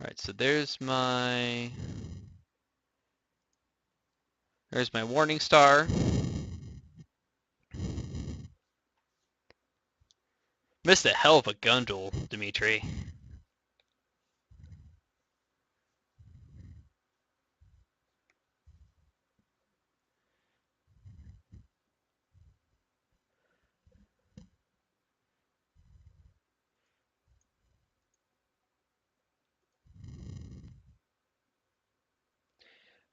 Alright, so there's my warning star. Missed a hell of a gun duel, Dimitri.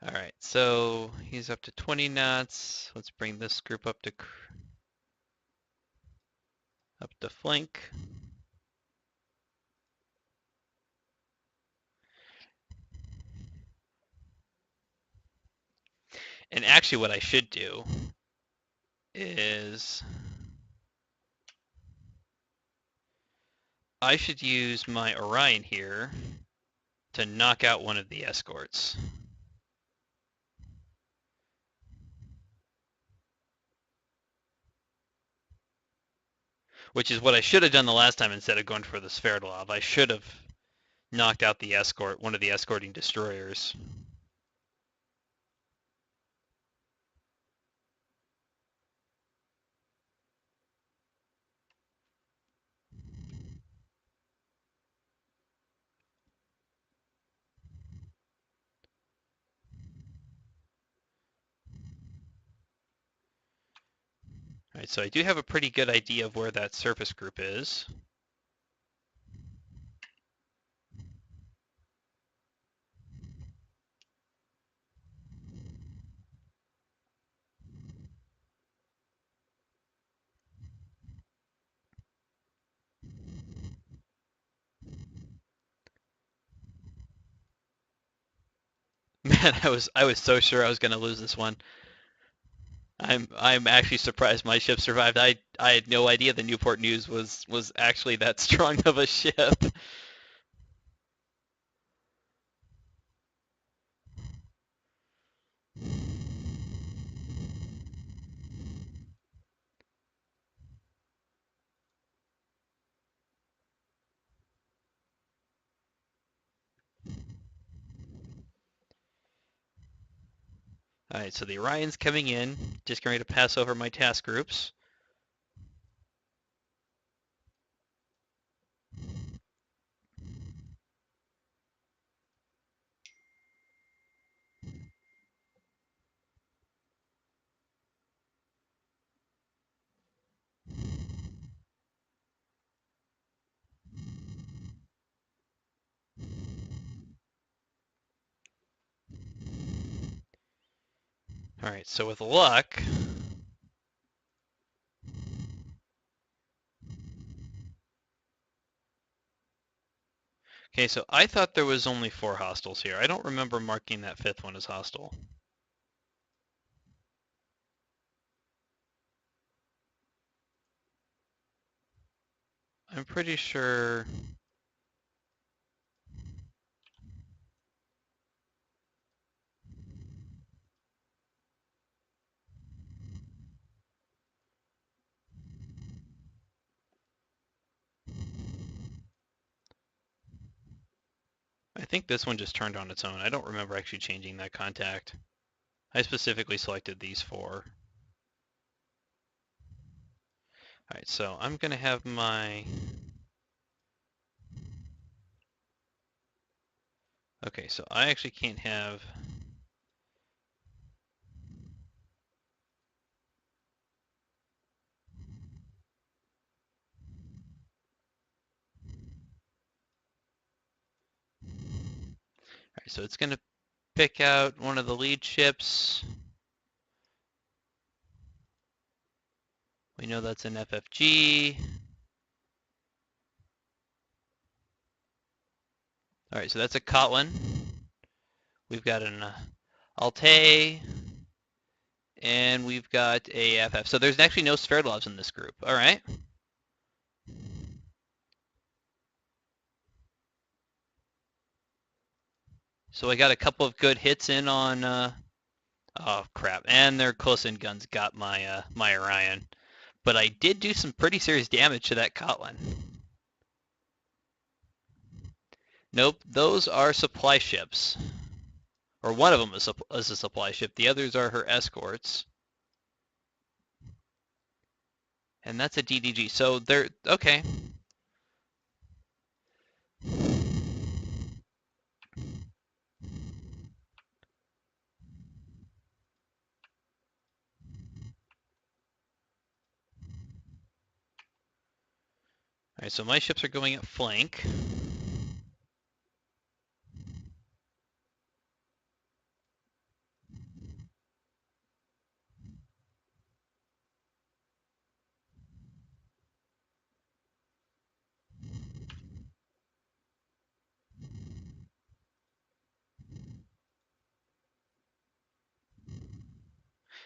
Alright, so he's up to 20 knots. Let's bring this group up to flank. And actually what I should do is I should use my Orion here to knock out one of the escorts. Which is what I should have done the last time instead of going for the Sverdlov. I should have knocked out the escort, one of the escorting destroyers. Alright, so I do have a pretty good idea of where that surface group is. Man, I was so sure I was going to lose this one. I'm actually surprised my ship survived. I had no idea the Newport News was actually that strong of a ship. Alright, so the Orion's coming in, just going to pass over my task groups. Alright, so with luck, okay, so I thought there was only 4 hostiles here. I don't remember marking that 5th one as hostile. I'm pretty sure. I think this one just turned on its own. I don't remember actually changing that contact. I specifically selected these 4. Alright, so I'm going to have my... Okay, so I actually can't have... Alright, so it's going to pick out one of the lead ships. We know that's an FFG. Alright, so that's a Kotlin. We've got an Altay. And we've got a FF. So there's actually no Sverdlovs in this group. Alright. So I got a couple of good hits in on... oh, crap. And their close-in guns got my, my Orion. But I did do some pretty serious damage to that Kotlin. Nope, those are supply ships. Or one of them is a supply ship. The others are her escorts. And that's a DDG. So they're... Okay. Alright, so my ships are going at flank.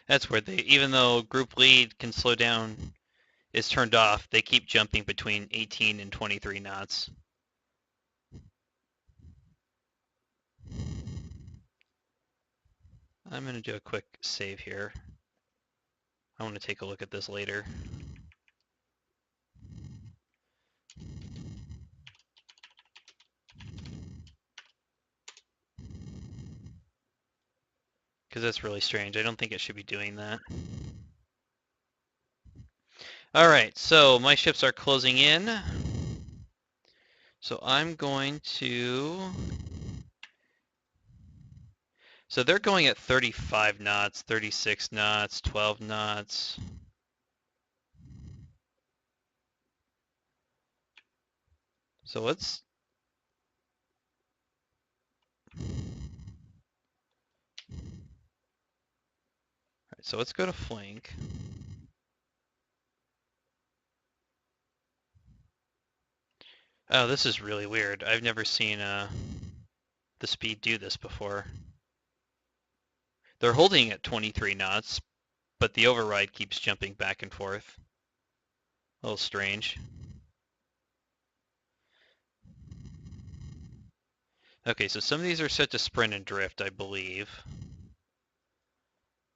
That's where they, even though group lead can slow down, is turned off, they keep jumping between 18 and 23 knots. I'm going to do a quick save here. I want to take a look at this later. Because that's really strange. I don't think it should be doing that. Alright, so my ships are closing in. So I'm going to... So they're going at 35 knots, 36 knots, 12 knots. So let's... Alright, so let's go to flank. Oh, this is really weird. I've never seen the speed do this before. They're holding at 23 knots, but the override keeps jumping back and forth. A little strange. Okay, so some of these are set to sprint and drift, I believe.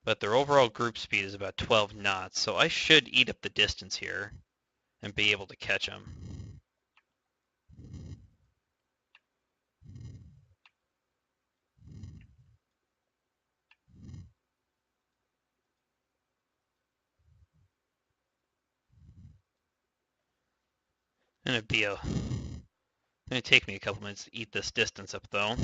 But their overall group speed is about 12 knots, so I should eat up the distance here and be able to catch them. And it'd be gonna take me a couple minutes to eat this distance up though.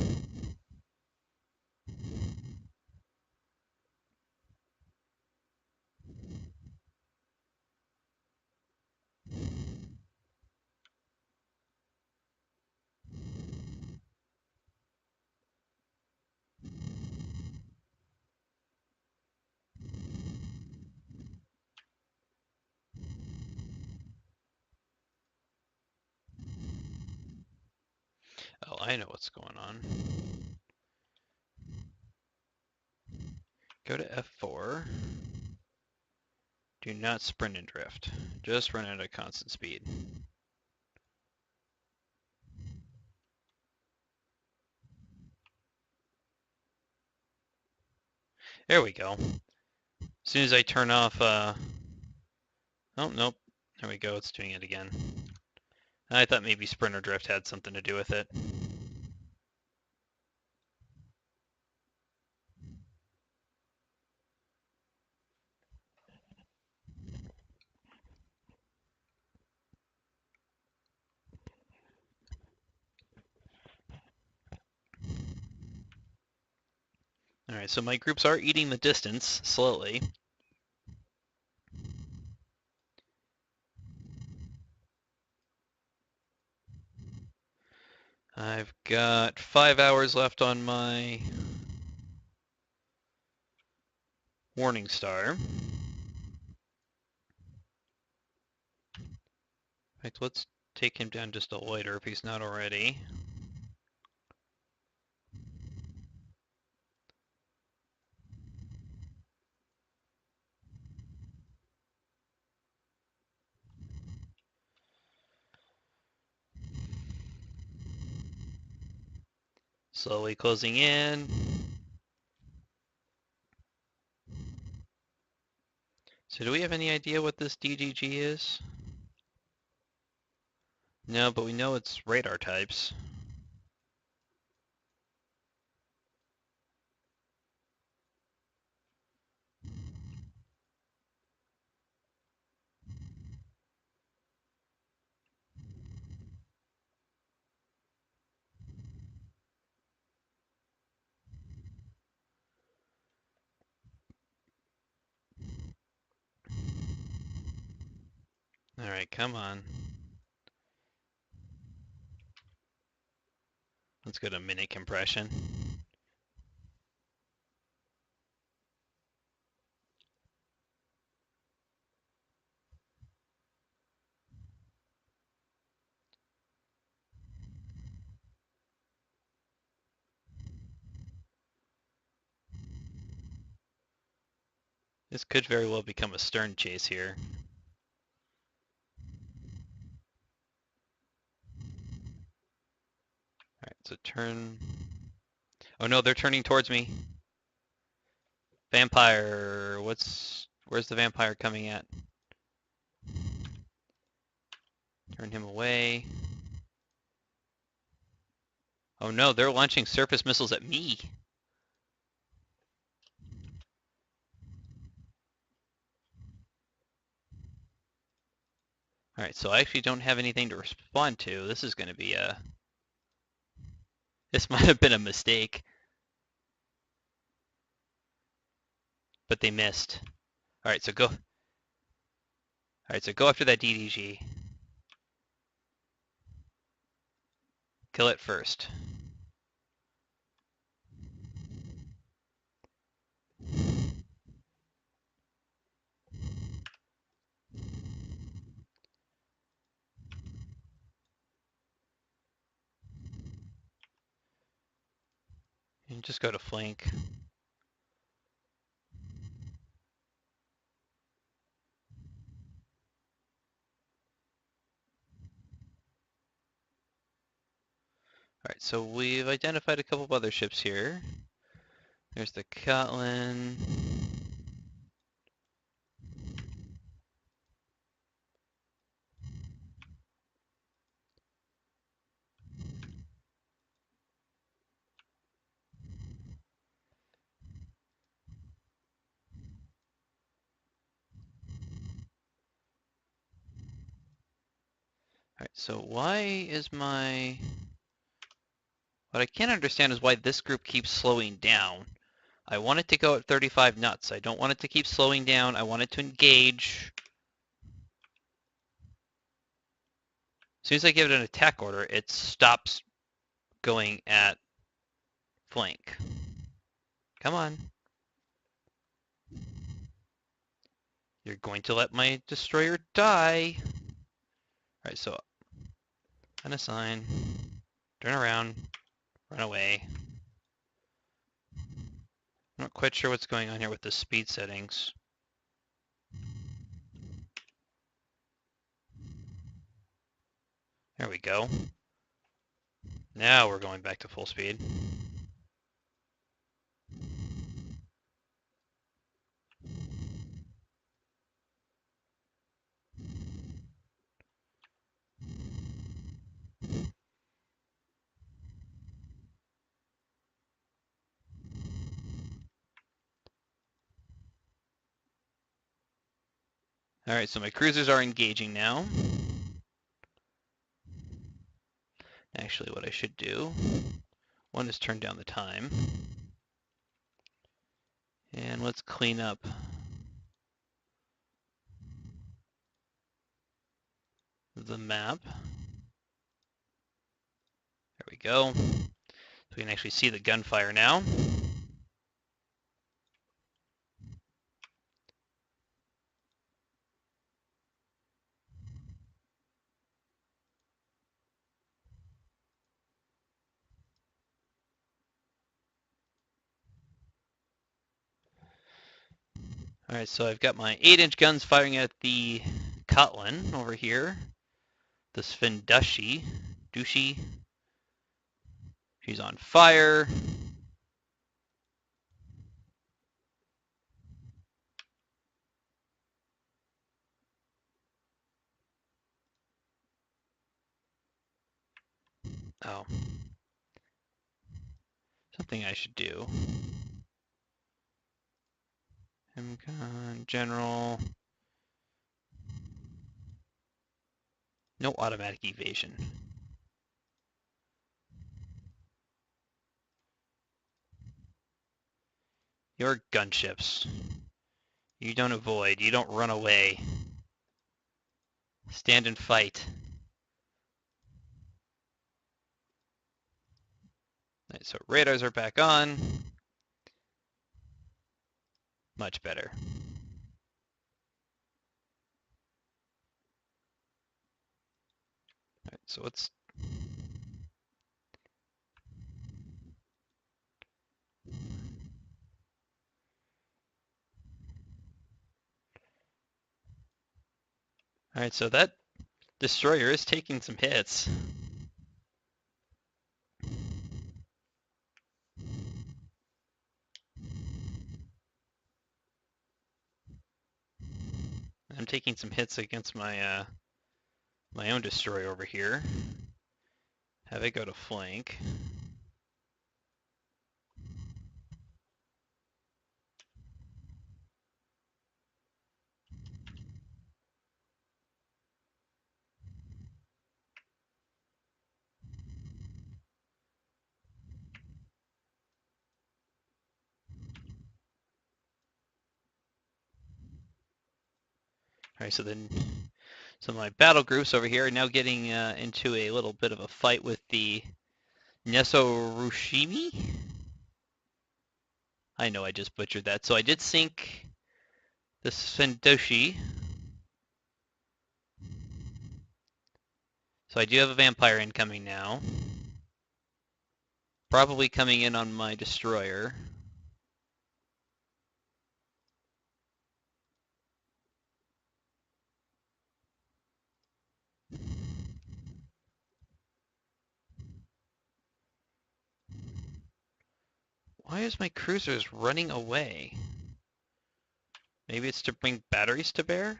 Oh, I know what's going on. Go to F4. Do not sprint and drift. Just run at a constant speed. There we go. As soon as I turn off, oh, nope. There we go, it's doing it again. I thought maybe sprint or drift had something to do with it. Alright, so my groups are eating the distance slowly. I've got 5 hours left on my warning star. In fact, let's take him down just a lighter if he's not already. Slowly closing in. So do we have any idea what this DGG is? No, but we know it's radar types. Alright, come on. Let's go to minute compression. This could very well become a stern chase here. Alright, so turn... Oh no, they're turning towards me. Vampire, where's the vampire coming at? Turn him away. Oh no, they're launching surface missiles at me. Alright, so I actually don't have anything to respond to. This is going to be a... This might have been a mistake. But they missed. Alright, so go... Alright, so go after that DDG. Kill it first. And just go to flank. Alright, so we've identified a couple of other ships here. There's the Kotlin. Alright, so why is my... What I can't understand is why this group keeps slowing down. I want it to go at 35 knots. I don't want it to keep slowing down. I want it to engage. As soon as I give it an attack order, it stops going at flank. Come on. You're going to let my destroyer die. Alright, so unassign, turn around, run away. I'm not quite sure what's going on here with the speed settings. There we go. Now we're going back to full speed. Alright, so my cruisers are engaging now. Actually, what I should do, one is turn down the time. And let's clean up the map. There we go. So we can actually see the gunfire now. Alright, so I've got my 8-inch guns firing at the Kotlin over here. The Svendushi. Dushi. She's on fire. Oh. Something I should do. MCon, General. No automatic evasion. Your gunships. You don't avoid, you don't run away. Stand and fight. Right, so radars are back on. Much better. Alright, so let's... Alright, so that destroyer is taking some hits. I'm taking some hits against my my own destroyer over here. Have it go to flank. Alright, so my battle groups over here are now getting into a little bit of a fight with the Nesorushimi? I know I just butchered that. So I did sink the Sendoshi. So I do have a vampire incoming now. Probably coming in on my destroyer. Why is my cruisers running away? Maybe it's to bring batteries to bear?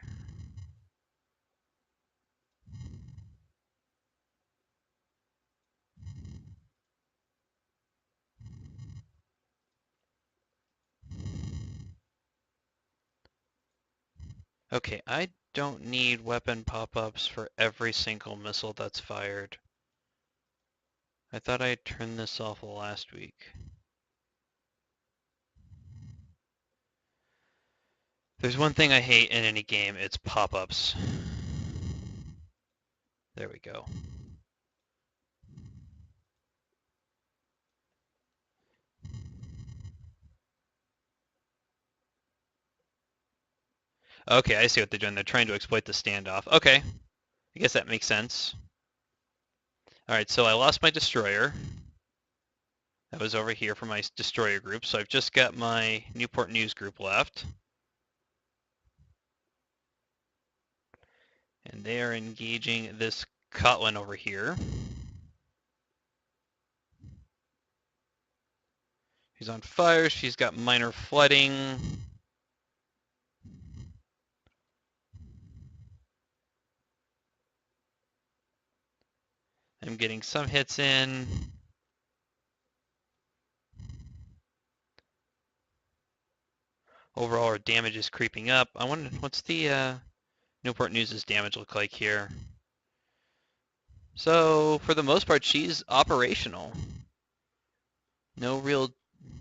Okay, I don't need weapon pop-ups for every single missile that's fired. I thought I had turned this off last week. There's one thing I hate in any game, it's pop-ups. There we go. Okay, I see what they're doing. They're trying to exploit the standoff. Okay, I guess that makes sense. Alright, so I lost my destroyer. That was over here for my destroyer group, so I've just got my Newport News group left. And they are engaging this Kotlin over here. She's on fire, she's got minor flooding. I'm getting some hits in. Overall, our damage is creeping up. I wonder, what's the Newport News' damage look like here? So, for the most part, she's operational. No real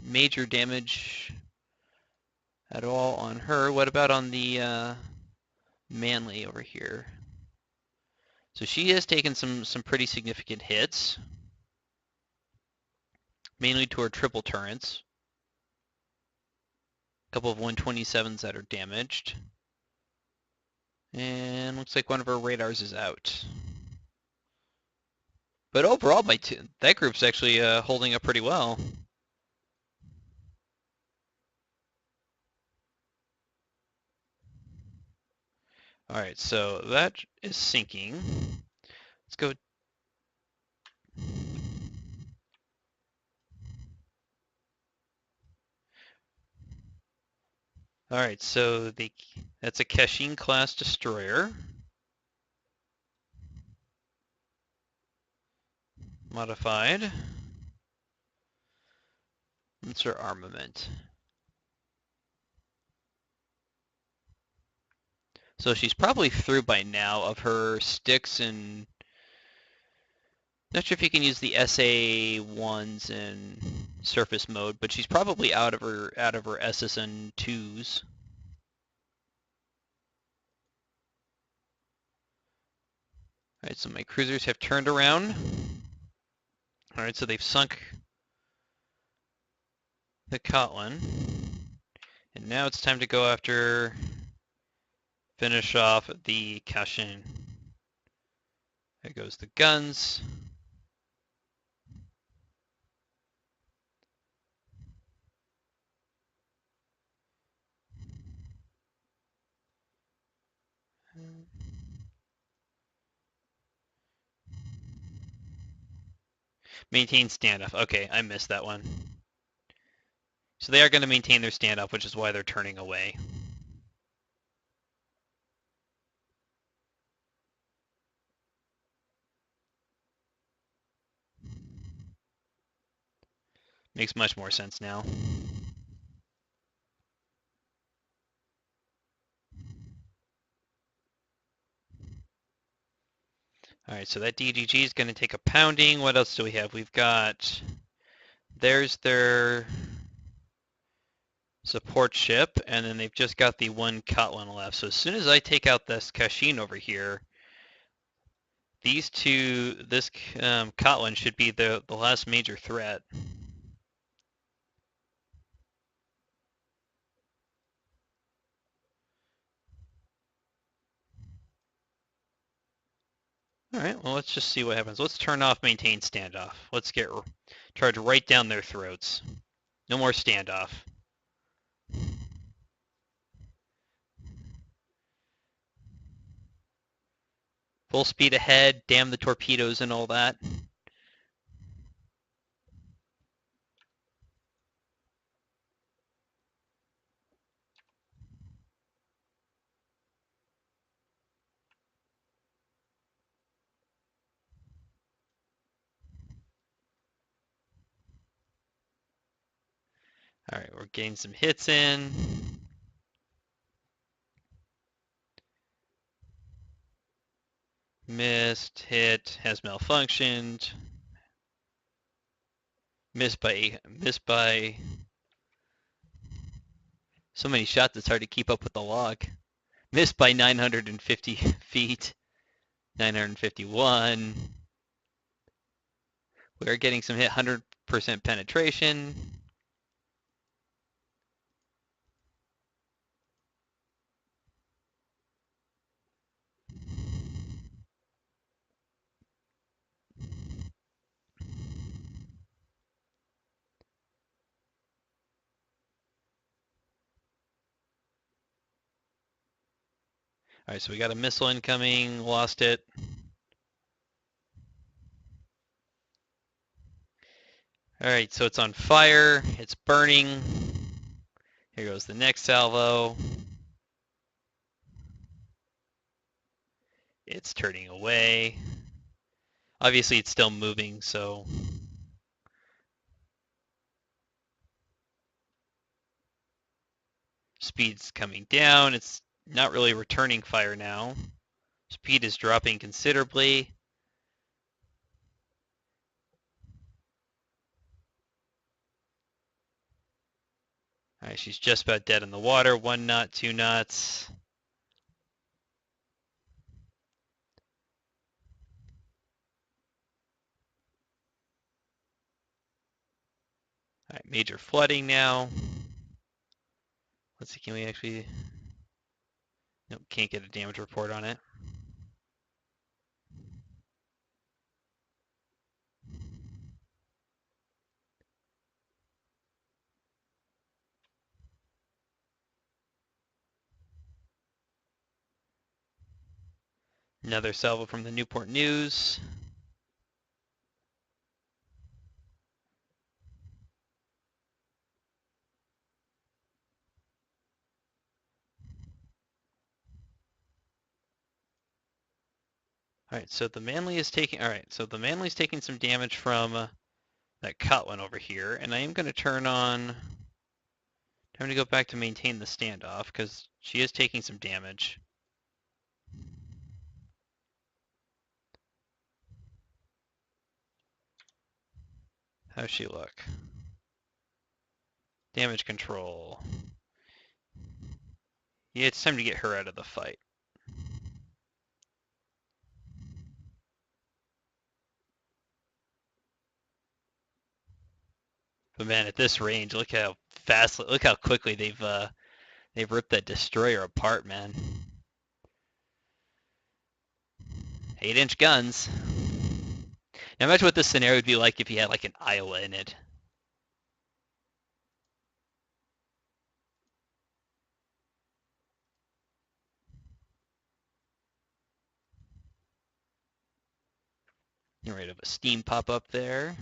major damage at all on her. What about on the Manly over here? So she has taken some pretty significant hits, mainly to her triple turrets. A couple of 127s that are damaged. And looks like one of her radars is out. But overall, that group's actually holding up pretty well. Alright, so that is sinking. Let's go. Alright, so that's a Kashin class destroyer. Modified. What's her armament? So she's probably through by now of her sticks and... Not sure if you can use the SA1s in surface mode, but she's probably out of her SSN2s. Alright, so my cruisers have turned around. Alright, so they've sunk the Kotlin. And now it's time to go after, finish off the Kashin. There goes the guns. Maintain standoff. Okay, I missed that one. So they are going to maintain their standoff, which is why they're turning away. Makes much more sense now. Alright, so that DDG is going to take a pounding. What else do we have? We've got... There's their support ship, and then they've just got the one Kotlin left. So as soon as I take out this Kashin over here, these two, this Kotlin should be the last major threat. Alright, well let's just see what happens. Let's turn off maintain standoff. Let's get charge right down their throats. No more standoff. Full speed ahead, damn the torpedoes and all that. Alright, we're getting some hits in. Missed, hit, has malfunctioned. Missed by so many shots it's hard to keep up with the log. Missed by 950 feet. 951. We are getting some hit, 100% penetration. Alright, so we got a missile incoming, lost it. Alright, so it's on fire, it's burning. Here goes the next salvo. It's turning away. Obviously it's still moving, so... Speed's coming down, it's not really returning fire now. Speed is dropping considerably. Alright, she's just about dead in the water. 1 knot, 2 knots. Alright, major flooding now. Let's see, can we actually... Nope, can't get a damage report on it. Another salvo from the Newport News. Alright, so the Manly is taking... Alright, so the Manly's taking some damage from that Kotlin over here, and I am going to turn on... Time to go back to maintain the standoff, because she is taking some damage. How's she look? Damage control. Yeah, it's time to get her out of the fight. But man, at this range, look how fast, look how quickly they've ripped that destroyer apart, man. 8-inch guns. Now imagine what this scenario would be like if you had like an Iowa in it. Get rid of a steam pop up there.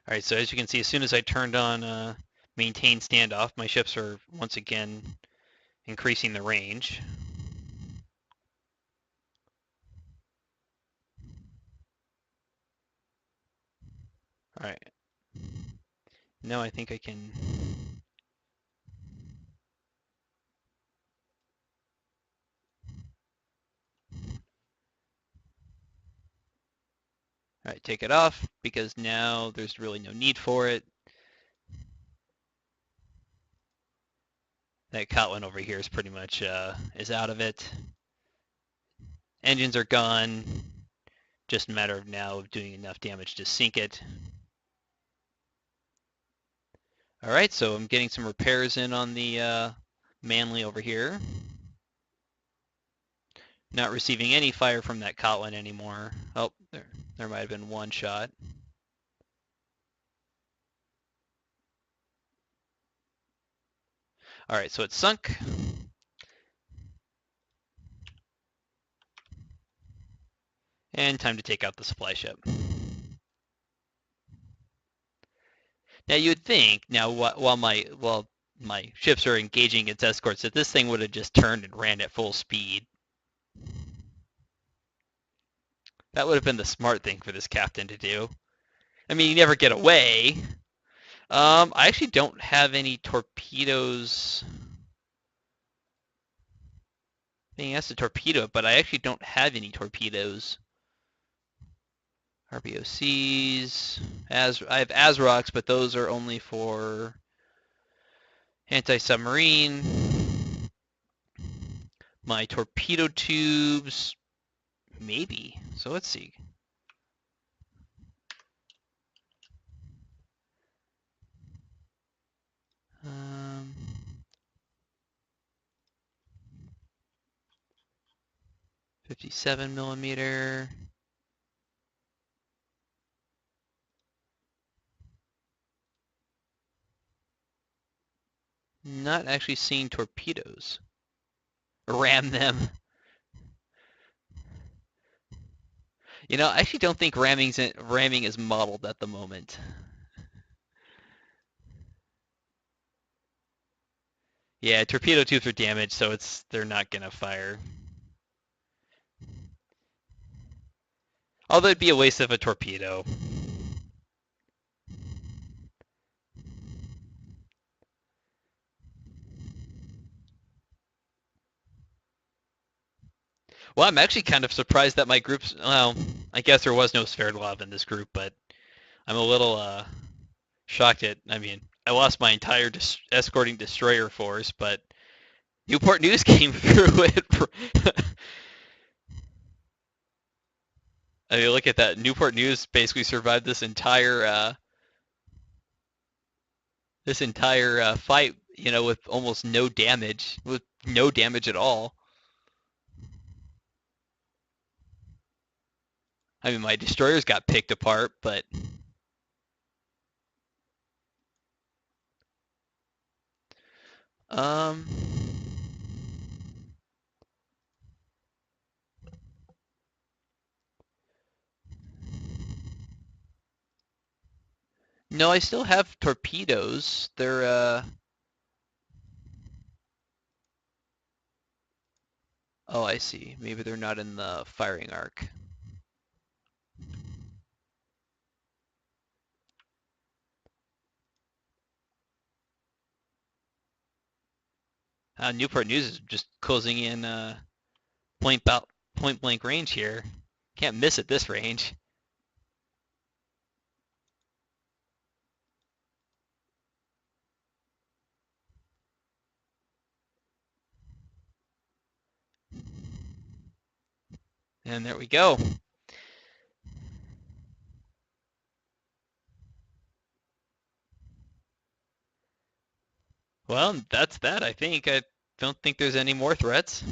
All right, so as you can see, as soon as I turned on maintain standoff, my ships are once again increasing the range. All right. Now I think I can... All right, take it off because now there's really no need for it. That Kotlin over here is pretty much is out of it. Engines are gone. Just a matter of now of doing enough damage to sink it. All right, so I'm getting some repairs in on the Manly over here. Not receiving any fire from that Kotlin anymore. Oh, there might have been one shot. All right, so it's sunk. And time to take out the supply ship. Now you'd think, now while my ships are engaging its escorts, that this thing would have just turned and ran at full speed. That would have been the smart thing for this captain to do. I mean, you never get away. I actually don't have any torpedoes. Being asked to torpedo it, but I actually don't have any torpedoes. RBOCs. I have ASROCs, but those are only for anti-submarine. My torpedo tubes, maybe. So let's see. Um, 57 millimeter. Not actually seeing torpedoes. Ram them. You know, I actually don't think ramming is modeled at the moment. Yeah, torpedo tubes are damaged, so they're not gonna fire. Although it'd be a waste of a torpedo. Well, I'm actually kind of surprised that my group's... Well, I guess there was no Sverdlov in this group, but I'm a little shocked at... I mean, I lost my entire escorting destroyer force, but Newport News came through it. I mean, look at that. Newport News basically survived this entire fight, you know, with almost no damage, with no damage at all. I mean, my destroyers got picked apart, but um, no, I still have torpedoes. They're oh, I see. Maybe they're not in the firing arc. Newport News is just closing in point blank range here. Can't miss at this range. And there we go. Well, that's that, I think. I don't think there's any more threats.